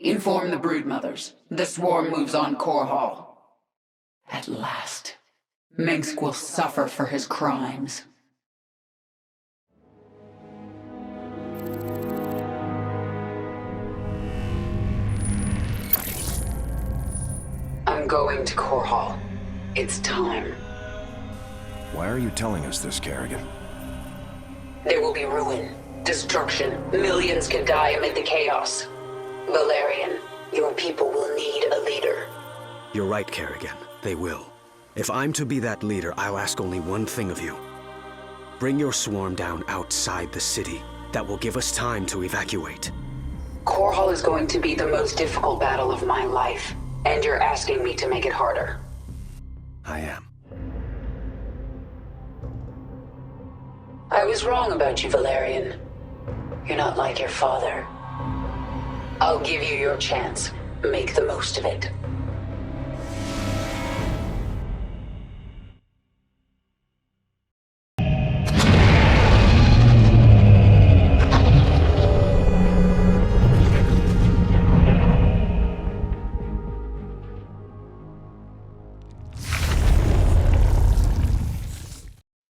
Inform the broodmothers. The swarm moves on Korhal. At last, Mengsk will suffer for his crimes. I'm going to Korhal. It's time. Why are you telling us this, Kerrigan? There will be ruin, destruction. Millions could die amid the chaos. Valerian, your people will need a leader. You're right, Kerrigan. They will. If I'm to be that leader, I'll ask only one thing of you. Bring your swarm down outside the city. That will give us time to evacuate. Korhal is going to be the most difficult battle of my life, and you're asking me to make it harder. I am. I was wrong about you, Valerian. You're not like your father. I'll give you your chance. Make the most of it.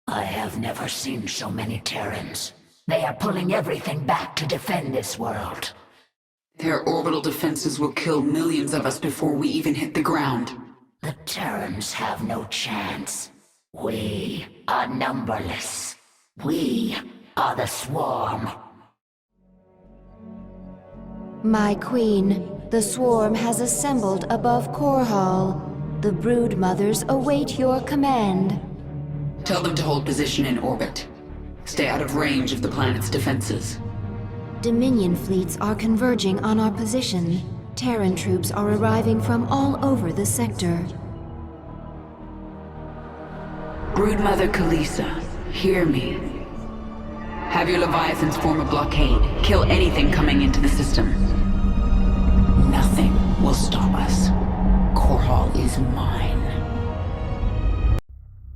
I have never seen so many Terrans. They are pulling everything back to defend this world. Their orbital defenses will kill millions of us before we even hit the ground. The Terrans have no chance. We are numberless. We are the swarm. My queen, the swarm has assembled above Korhal. The brood mothers await your command. Tell them to hold position in orbit. Stay out of range of the planet's defenses. Dominion fleets are converging on our position. Terran troops are arriving from all over the sector. Broodmother Kalisa, hear me. Have your Leviathans form a blockade. Kill anything coming into the system. Nothing will stop us. Korhal is mine.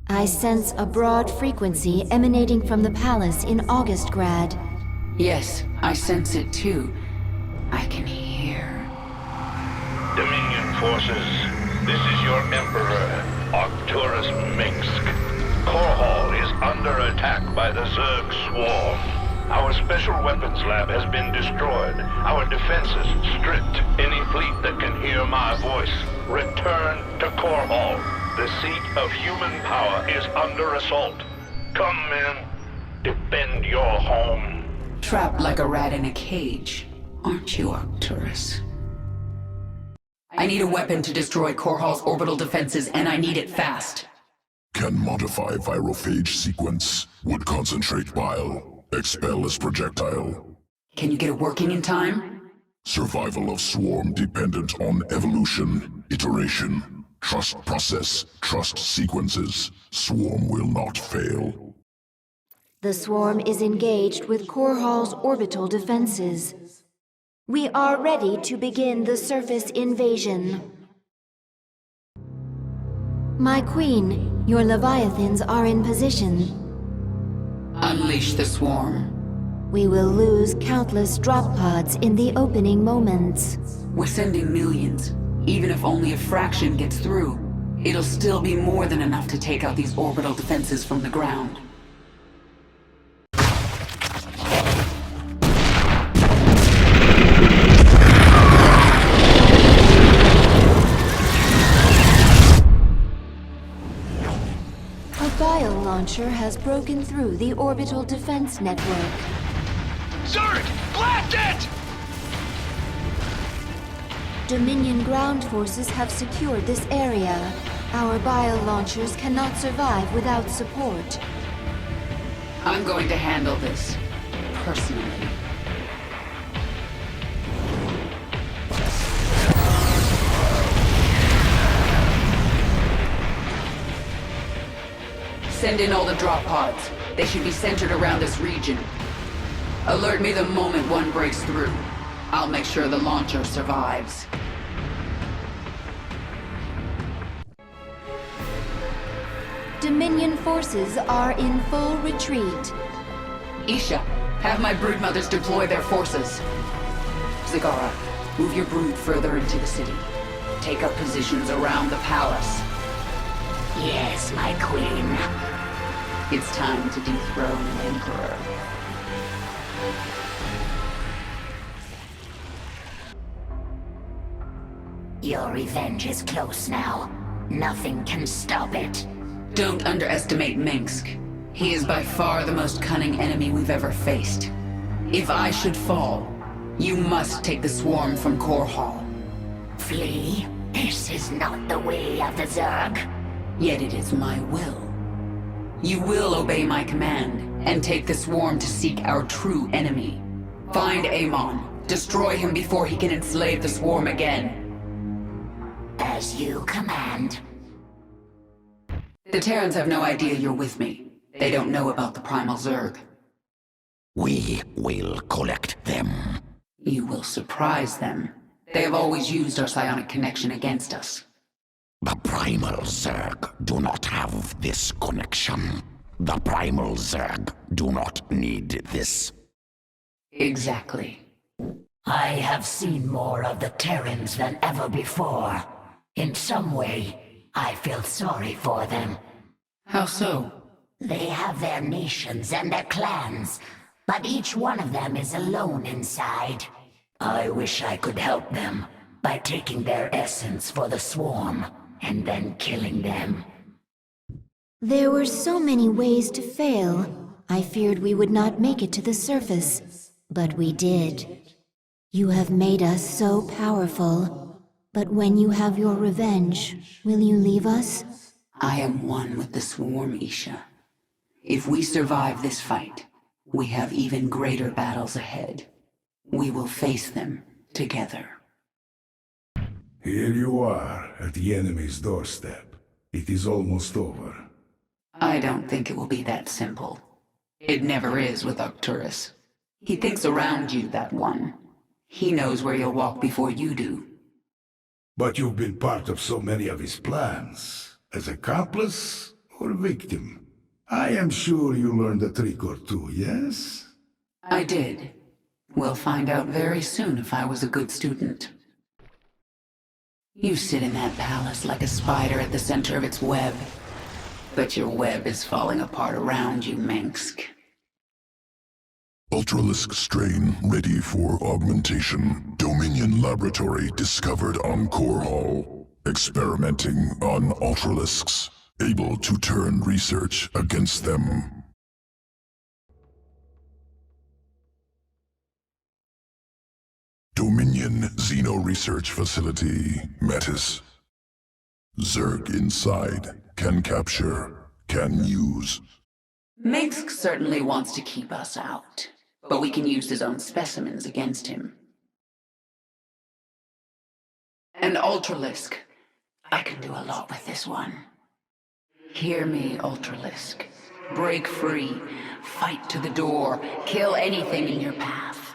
I sense a broad frequency emanating from the palace in Augustgrad. Yes, I sense it too. I can hear. Dominion forces, this is your Emperor, Arcturus Mengsk. Korhal is under attack by the Zerg swarm. Our special weapons lab has been destroyed. Our defenses stripped. Any fleet that can hear my voice, return to Korhal. The seat of human power is under assault. Come, men. Defend your home. Trapped like a rat in a cage, aren't you, Arcturus? I need a weapon to destroy Korhal's orbital defenses, and I need it fast. Can modify virophage sequence. Would concentrate bile. Expel as projectile. Can you get it working in time? Survival of swarm dependent on evolution, iteration. Trust process, trust sequences. Swarm will not fail. The swarm is engaged with Korhal's orbital defenses. We are ready to begin the surface invasion. My queen, your Leviathans are in position. Unleash the swarm. We will lose countless drop pods in the opening moments. We're sending millions. Even if only a fraction gets through, it'll still be more than enough to take out these orbital defenses from the ground. A bile launcher has broken through the orbital defense network. Zerg, blast it! Dominion ground forces have secured this area. Our bile launchers cannot survive without support. I'm going to handle this, personally. Send in all the drop pods. They should be centered around this region. Alert me the moment one breaks through. I'll make sure the launcher survives. Dominion forces are in full retreat. Isha, have my broodmothers deploy their forces. Zagara, Move your brood further into the city. Take up positions around the palace. Yes, my queen. It's time to dethrone the Emperor. Your revenge is close now. Nothing can stop it. Don't underestimate Minsk. He is by far the most cunning enemy we've ever faced. If I should fall, you must take the swarm from Korhal. Flee? This is not the way of the Zerg. Yet it is my will. You will obey my command, and take the swarm to seek our true enemy. Find Amon. Destroy him before he can enslave the swarm again. As you command. The Terrans have no idea you're with me. They don't know about the Primal Zerg. We will collect them. You will surprise them. They have always used our psionic connection against us. The Primal Zerg do not have this connection. The Primal Zerg do not need this. Exactly. I have seen more of the Terrans than ever before. In some way, I feel sorry for them. How so? They have their nations and their clans, but each one of them is alone inside. I wish I could help them by taking their essence for the swarm and then killing them. There were so many ways to fail. I feared we would not make it to the surface, but we did. You have made us so powerful, but when you have your revenge, will you leave us? I am one with the swarm, Isha. If we survive this fight, we have even greater battles ahead. We will face them together. Here you are, at the enemy's doorstep. It is almost over. I don't think it will be that simple. It never is with Arcturus. He thinks around you, that one. He knows where you'll walk before you do. But you've been part of so many of his plans. As accomplice or victim? I am sure you learned a trick or two, yes? I did. We'll find out very soon if I was a good student. You sit in that palace like a spider at the center of its web. But your web is falling apart around you, Minsk. Ultralisk strain ready for augmentation. Dominion laboratory discovered on Korhal. Experimenting on Ultralisks. Able to turn research against them. Dominion Xeno Research Facility, Metis. Zerg inside. Can capture. Can use. Minsk certainly wants to keep us out, but we can use his own specimens against him. And Ultralisk. I can do a lot with this one. Hear me, Ultralisk. Break free. Fight to the door. Kill anything in your path.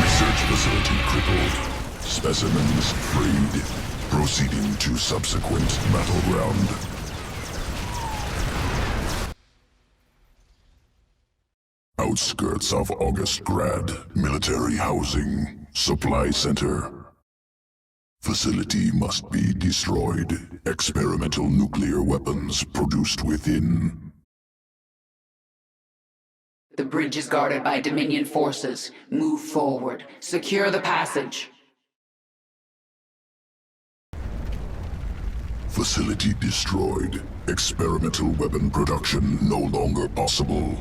Research facility crippled. Specimens freed. Proceeding to subsequent battleground. Outskirts of Augustgrad, military housing, supply center. Facility must be destroyed. Experimental nuclear weapons produced within. The bridge is guarded by Dominion forces. Move forward. Secure the passage. Facility destroyed. Experimental weapon production no longer possible.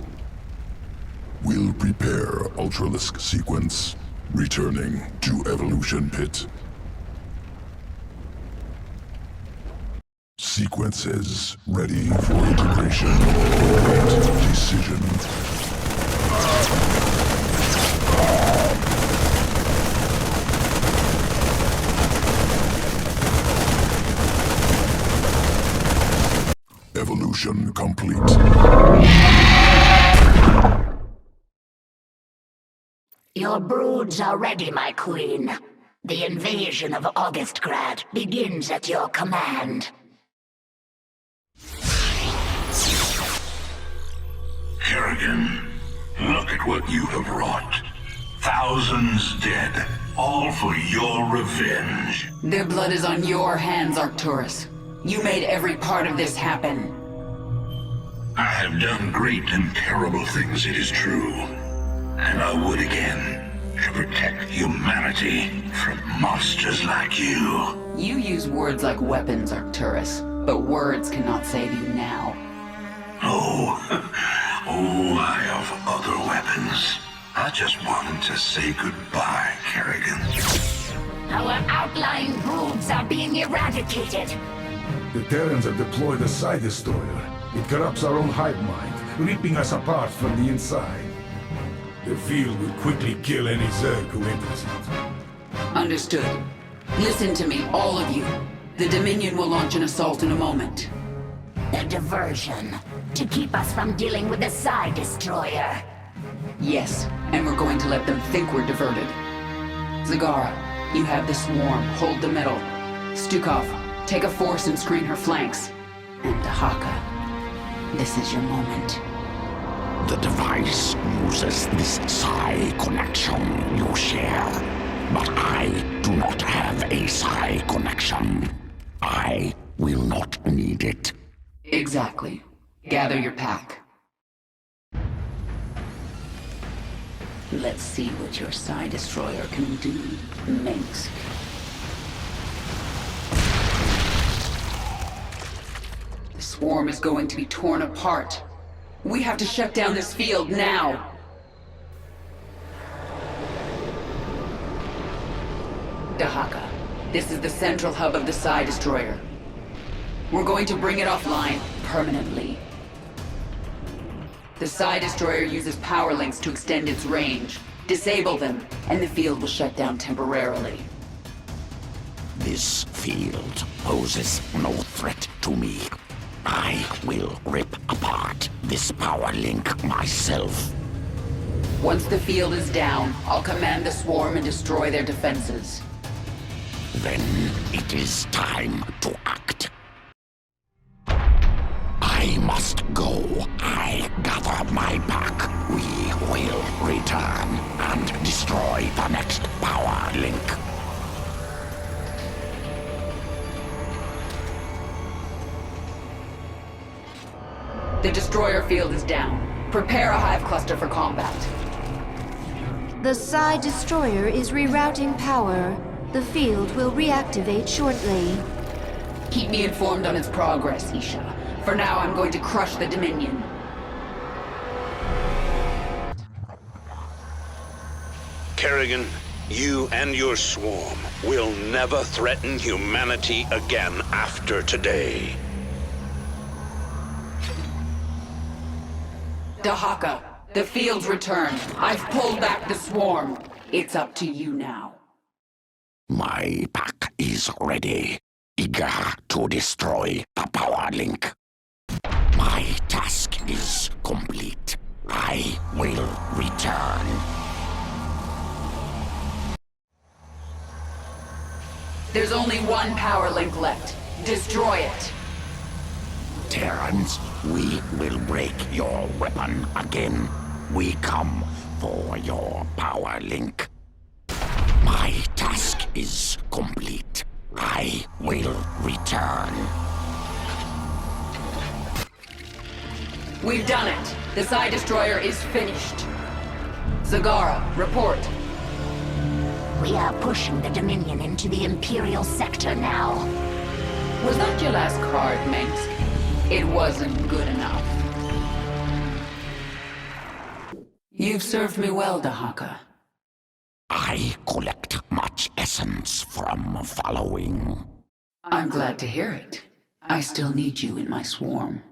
We'll prepare Ultralisk sequence. Returning to Evolution Pit. Sequences ready for integration. Await decision. Evolution complete. Your broods are ready, my queen. The invasion of Augustgrad begins at your command. at what you have wrought. Thousands dead, all for your revenge. Their blood is on your hands, Arcturus. You made every part of this happen. I have done great and terrible things, it is true. And I would again, to protect humanity from monsters like you. You use words like weapons, Arcturus, but words cannot save you now. Oh, I have other weapons. I just wanted to say goodbye, Kerrigan. Our outlying broods are being eradicated. The Terrans have deployed a Psi Destroyer. It corrupts our own hive mind, ripping us apart from the inside. The field will quickly kill any Zerg who enters it. Understood. Listen to me, all of you. The Dominion will launch an assault in a moment. A diversion, to keep us from dealing with the Psi Destroyer. Yes, and we're going to let them think we're diverted. Zagara, you have the swarm. Hold the middle. Stukov, take a force and screen her flanks. And Dahaka, this is your moment. The device uses this psi connection you share, but I do not have a psi connection. I will not need it. Exactly. Gather your pack. Let's see what your Psi Destroyer can do, Minsk. The swarm is going to be torn apart. We have to shut down this field now! Dahaka, this is the central hub of the Psi Destroyer. We're going to bring it offline permanently. The Psi Destroyer uses power links to extend its range. Disable them, and the field will shut down temporarily. This field poses no threat to me. I will rip apart this power link myself. Once the field is down, I'll command the swarm and destroy their defenses. Then it is time to act. I must go. I gather my pack. We will return and destroy the next power link. The destroyer field is down. Prepare a hive cluster for combat. The Psi Destroyer is rerouting power. The field will reactivate shortly. Keep me informed on its progress, Isha. For now, I'm going to crush the Dominion. Kerrigan, you and your swarm will never threaten humanity again after today. Dahaka, the field's returned. I've pulled back the swarm. It's up to you now. My pack is ready, eager to destroy the power link. My task is complete. I will return. There's only one power link left. Destroy it. Terrans, we will break your weapon again. We come for your power link. My task is complete. I will return. We've done it. The Psi Destroyer is finished. Zagara, report. We are pushing the Dominion into the Imperial sector now. Was that your last card, Minsk? It wasn't good enough. You've served me well, Dahaka. I collect much essence from following. I'm glad to hear it. I still need you in my swarm.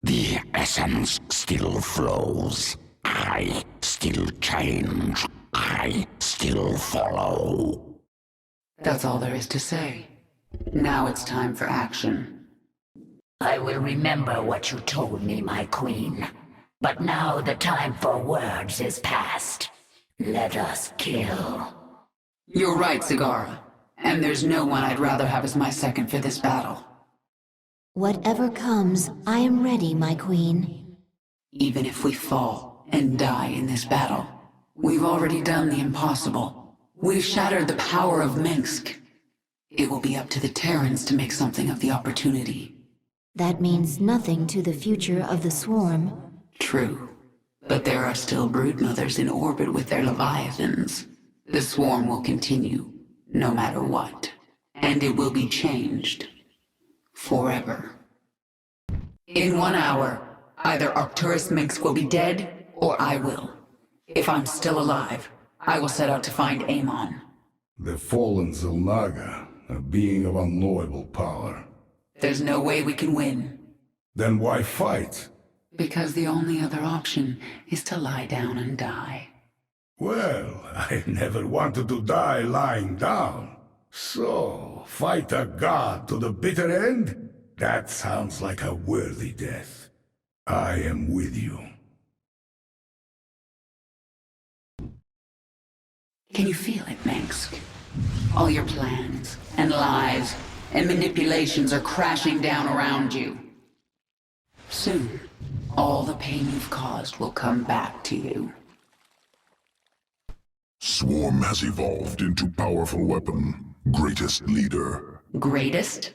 The essence still flows. I still change. I still follow. That's all there is to say. Now it's time for action. I will remember what you told me, my queen. But now the time for words is past. Let us kill. You're right, Zagara. And there's no one I'd rather have as my second for this battle. Whatever comes, I am ready, my queen. Even if we fall, and die in this battle. We've already done the impossible. We've shattered the power of Minsk. It will be up to the Terrans to make something of the opportunity. That means nothing to the future of the swarm. True. But there are still broodmothers in orbit with their leviathans. The swarm will continue, no matter what. And it will be changed. Forever. In 1 hour, either Arcturus Minsk will be dead, or I will. If I'm still alive, I will set out to find Amon. The fallen Zelnaga, a being of unknowable power. There's no way we can win. Then why fight? Because the only other option is to lie down and die. Well, I never wanted to die lying down. So, fight a god to the bitter end? That sounds like a worthy death. I am with you. Can you feel it, Minsk? All your plans, and lies, and manipulations are crashing down around you. Soon, all the pain you've caused will come back to you. Swarm has evolved into powerful weapon. Greatest leader. Greatest?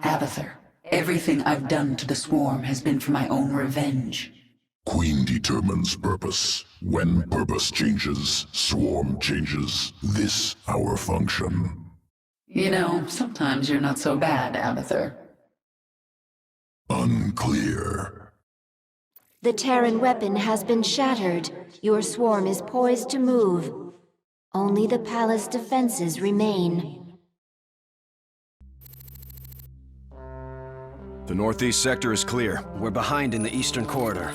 Abathur, everything I've done to the swarm has been for my own revenge. Queen determines purpose. When purpose changes, swarm changes. This our function. You know, sometimes you're not so bad, Abathur. Unclear. The Terran weapon has been shattered. Your swarm is poised to move. Only the palace defenses remain. The northeast sector is clear. We're behind in the eastern corridor.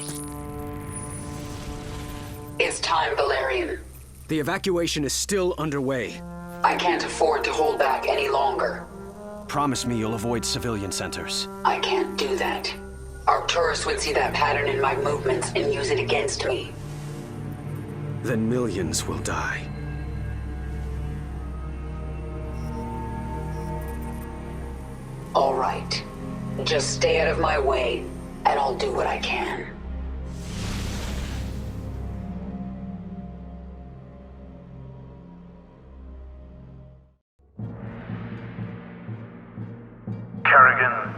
It's time, Valerian. The evacuation is still underway. I can't afford to hold back any longer. Promise me you'll avoid civilian centers. I can't do that. Arcturus would see that pattern in my movements and use it against me. Then millions will die. All right. Just stay out of my way, and I'll do what I can. Kerrigan,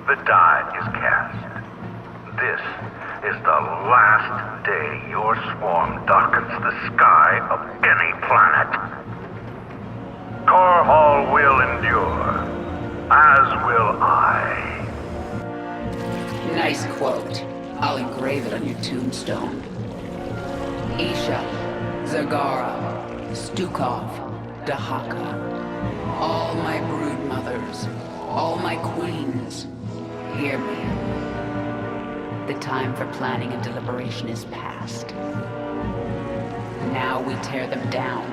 the die is cast. This is the last day your swarm darkens the sky of any planet. Korhal will endure, as will I. Nice quote. I'll engrave it on your tombstone. Isha, Zagara, Stukov, Dahaka. All my broodmothers, all my queens, hear me. The time for planning and deliberation is past. Now we tear them down.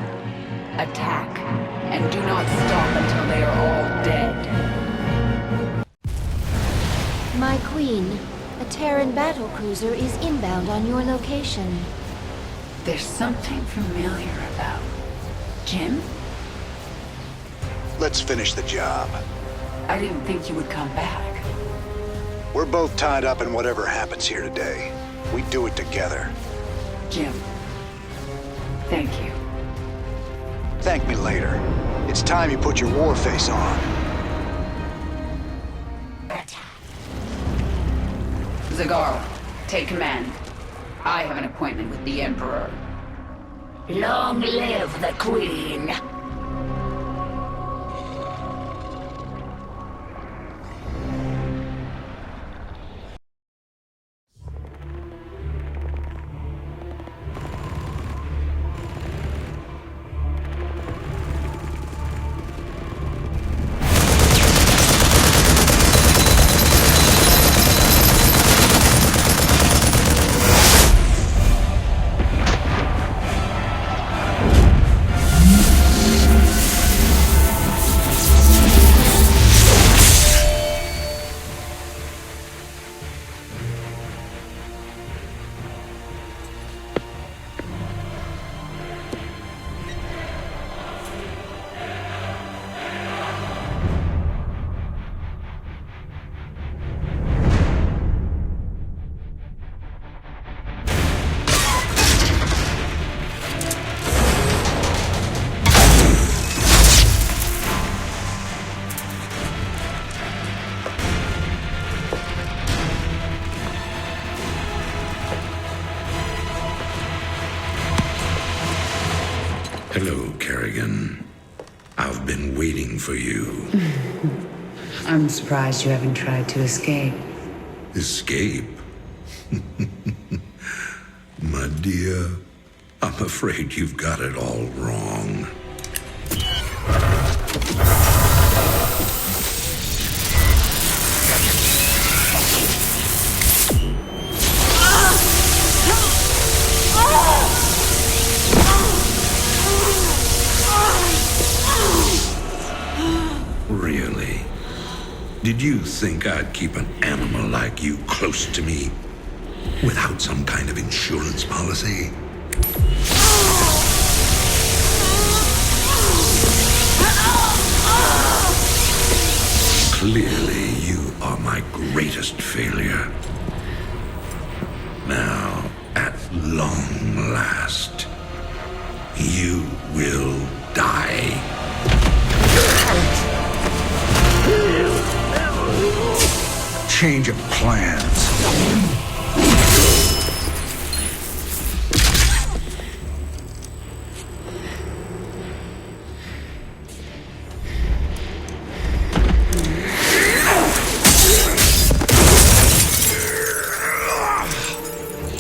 Attack, and do not stop until they are all dead. My queen, a Terran battlecruiser is inbound on your location. There's something familiar about Jim? Let's finish the job. I didn't think you would come back. We're both tied up in whatever happens here today. We do it together. Jim, thank you. Thank me later. It's time you put your war face on. Zagara, take command. I have an appointment with the Emperor. Long live the Queen! Hello, Kerrigan. I've been waiting for you. I'm surprised you haven't tried to escape. Escape? My dear, I'm afraid you've got it all wrong. Really? Did you think I'd keep an animal like you close to me without some kind of insurance policy? Clearly, you are my greatest failure. Now, at long last, you will die. Change of plans.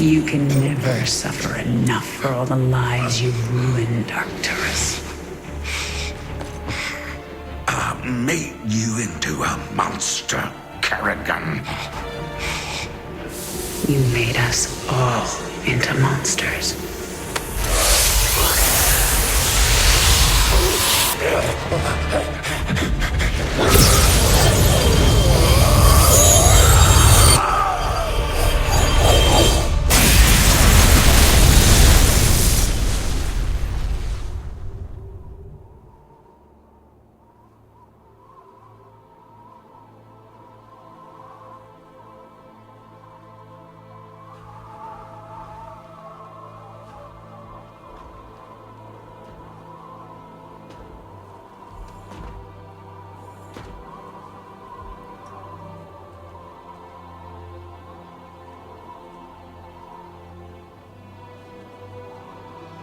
You can never suffer enough for all the lives you've ruined, Arcturus. I made you into a monster, Kerrigan. You made us all into monsters.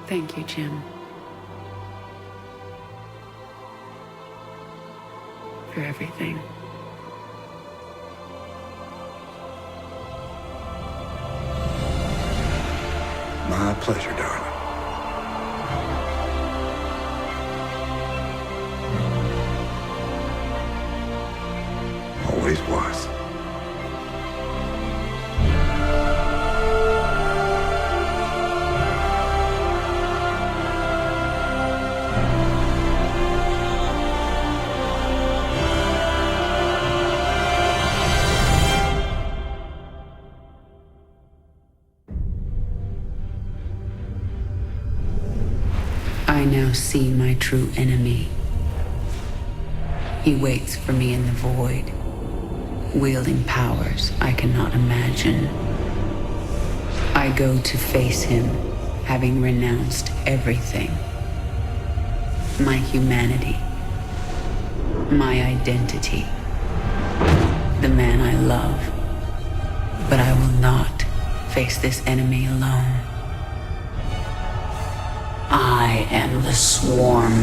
Thank you, Jim. For everything. My pleasure, darling. Always was. I now see my true enemy. He waits for me in the void, wielding powers I cannot imagine. I go to face him, having renounced everything. My humanity, my identity, the man I love. But I will not face this enemy alone. I am the swarm.